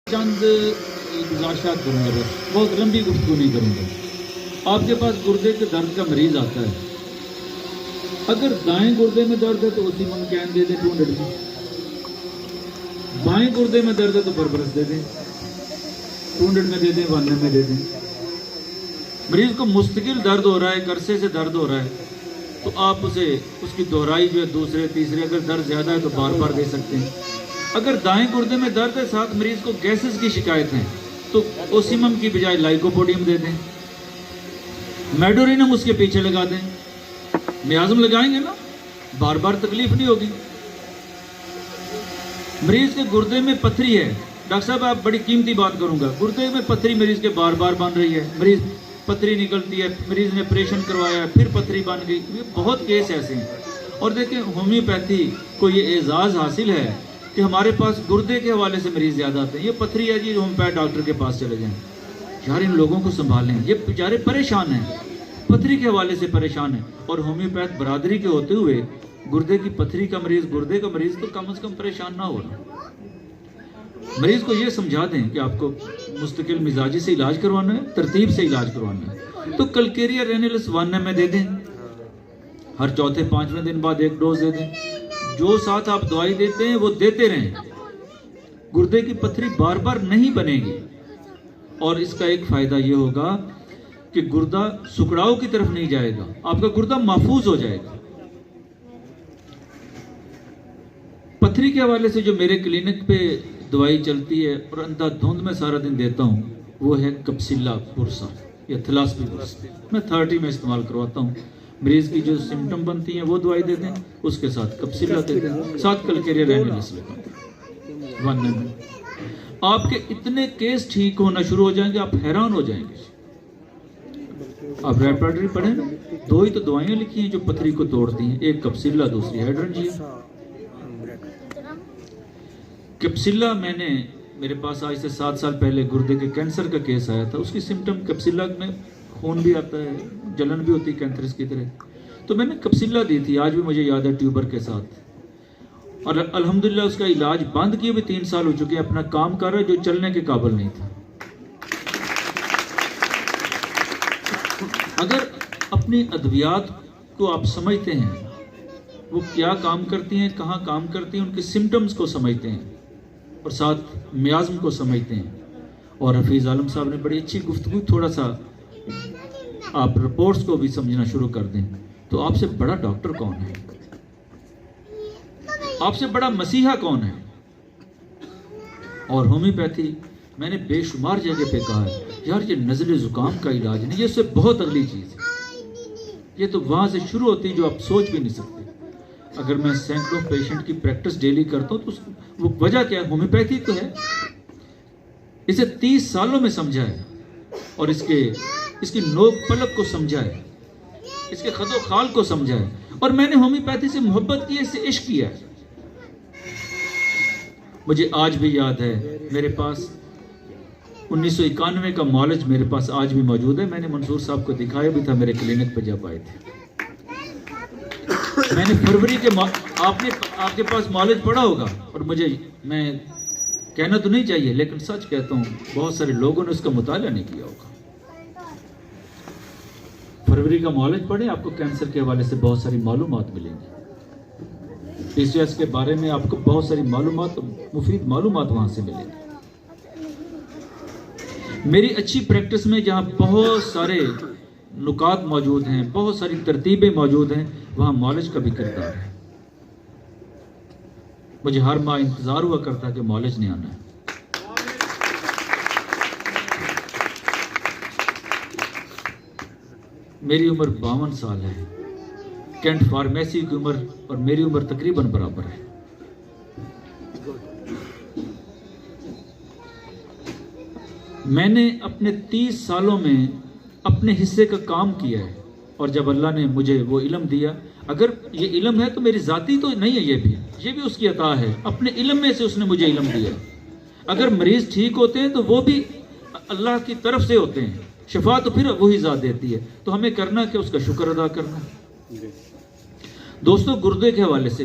चंद गुजारिशात करूँगा, बस बहुत लंबी गुफ्तगू नहीं करूँगा। आपके पास गुर्दे के दर्द का मरीज आता है, अगर दाएं गुर्दे में दर्द है तो उसी मन कैन दे दें 200 में, बाएं गुर्दे में दर्द है तो बरबरस दे दें 200 में दे दें, 100 में दे दें। मरीज को मुस्तकिल दर्द हो रहा है, अरसे से दर्द हो रहा है, तो आप उसे उसकी दोहराई जो है दूसरे तीसरे, अगर दर्द ज़्यादा है तो बार बार दे सकते हैं। अगर दाएं गुर्दे में दर्द है, साथ मरीज को गैसेस की शिकायत है, तो ओसिमम की बजाय लाइकोपोडियम दे दें, मेडोरिनम उसके पीछे लगा दें। मियाज़म लगाएंगे ना, बार बार तकलीफ नहीं होगी। मरीज के गुर्दे में पथरी है, डॉक्टर साहब आप बड़ी कीमती बात करूंगा, गुर्दे में पथरी मरीज के बार बार बन रही है, मरीज पथरी निकलती है, मरीज ने ऑपरेशन करवाया फिर पथरी बन गई, ये बहुत केस ऐसे हैं। और देखिए होम्योपैथी को ये एजाज़ हासिल है कि हमारे पास गुर्दे के हवाले से मरीज ज़्यादा आते हैं। ये पथरी है जी, होम्योपैथ डॉक्टर के पास चले जाएं, यार इन लोगों को संभालें, ये बेचारे परेशान हैं, पथरी के हवाले से परेशान है। और होम्योपैथ बरादरी के होते हुए गुर्दे की पथरी का मरीज, गुर्दे का मरीज तो कम से कम परेशान ना हो रहा। मरीज को ये समझा दें कि आपको मुस्तकिल मिजाजी से इलाज करवाना है, तरतीब से इलाज करवाना है, तो कलकेरिया रेनिलस 1 में दे दें, हर चौथे 5वें दिन बाद 1 डोज दे दें। जो साथ आप दवाई देते हैं वो देते रहें, गुर्दे की पथरी बार बार नहीं बनेगी। और इसका एक फायदा ये होगा कि गुर्दा सुकड़ाव की तरफ नहीं जाएगा, आपका गुर्दा महफूज हो जाएगा। पथरी के हवाले से जो मेरे क्लिनिक पे दवाई चलती है और अंधाधुंध में सारा दिन देता हूँ, वो है कप्सिला पुरसा या थलास्पी पुरसा। मैं 30 में इस्तेमाल करवाता हूँ। मरीज की जो सिम्टम बनती हैं वो दवाई दे दें, उसके साथ कप्सिला दे दें, साथ कलकेरिया रेनिलस लें 1 में। आपके इतने केस ठीक होना शुरू हो जाएंगे, आप हैरान हो जाएंगे। आप रेपर्टरी पढ़ें, 2 ही तो दवाइयाँ लिखी हैं जो पथरी को तोड़ती हैं, एक कप्सिला दूसरी हाइड्रोंजिया। कप्सिला मैंने, मेरे पास आज से 7 साल पहले गुर्दे के कैंसर का केस आया था, उसकी सिम्टम कप्सिला में खून भी आता है, जलन भी होती है कैंसर की तरह, तो मैंने कप्सिला दी थी, आज भी मुझे याद है, ट्यूबर के साथ। और अल्हम्दुलिल्लाह उसका इलाज बंद किए भी 3 साल हो चुके हैं, अपना काम कर रहा है, जो चलने के काबिल नहीं था। अगर अपनी अद्वियात को आप समझते हैं, वो क्या काम करती हैं, कहाँ काम करती हैं, उनके सिम्टम्स को समझते हैं और साथ मियाज़म को समझते हैं। और हफीज़ आलम साहब ने बड़ी अच्छी गुफ्तगू, थोड़ा सा आप रिपोर्ट्स को भी समझना शुरू कर दें, तो आपसे बड़ा डॉक्टर कौन है, आपसे बड़ा मसीहा कौन है। और होम्योपैथी मैंने बेशुमार जगह पे कहा है, यार ये नज़ले ज़ुकाम का इलाज नहीं, ये उससे बहुत अगली चीज़ है, ये तो वहाँ से शुरू होती है जो आप सोच भी नहीं सकते। अगर मैं सैकड़ों पेशेंट की प्रैक्टिस डेली करता हूँ, तो वो वजह क्या है, होम्योपैथी तो है। इसे 30 सालों में समझा है और इसकी नोक पलक को समझा है, इसके खदो खाल को समझा है। और मैंने होम्योपैथी से मोहब्बत की है, इससे इश्क किया है। मुझे आज भी याद है, मेरे पास 1991 का मॉलेज मेरे पास आज भी मौजूद है, मैंने मंसूर साहब को दिखाया भी था मेरे क्लिनिक पर जब आए थे। मैंने फरवरी के आपके पास मॉलेज पढ़ा होगा, और मैं कहना तो नहीं चाहिए लेकिन सच कहता हूँ, बहुत सारे लोगों ने उसका मुताला नहीं किया होगा। फरवरी का मॉलेज पढ़े, आपको कैंसर के हवाले से बहुत सारी मालूमात मिलेंगी, PCOS के बारे में आपको बहुत सारी मालूमात, मुफीद मालूमात वहाँ से मिलेंगी। मेरी अच्छी प्रैक्टिस में जहाँ बहुत सारे नुकात मौजूद हैं, बहुत सारी तरतीबें मौजूद हैं, वहाँ मॉलेज का भी किरदार है। मुझे हर माह इंतज़ार हुआ करता कि मॉलेज नहीं आना है। मेरी उम्र 52 साल है, कैंट फार्मेसी की उम्र और मेरी उम्र तकरीबन बराबर है। मैंने अपने 30 सालों में अपने हिस्से का काम किया है, और जब अल्लाह ने मुझे वो इल्म दिया, अगर ये इल्म है तो मेरी ज़ाती तो नहीं है, ये भी उसकी अता है, अपने इल्म में से उसने मुझे इल्म दिया। अगर मरीज़ ठीक होते हैं तो वो भी अल्लाह की तरफ से होते हैं, शिफा तो फिर वही ज़ात देती है, तो हमें करना कि उसका शुक्र अदा करना। दोस्तों, गुर्दे के हवाले से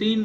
3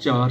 4.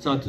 7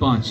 5.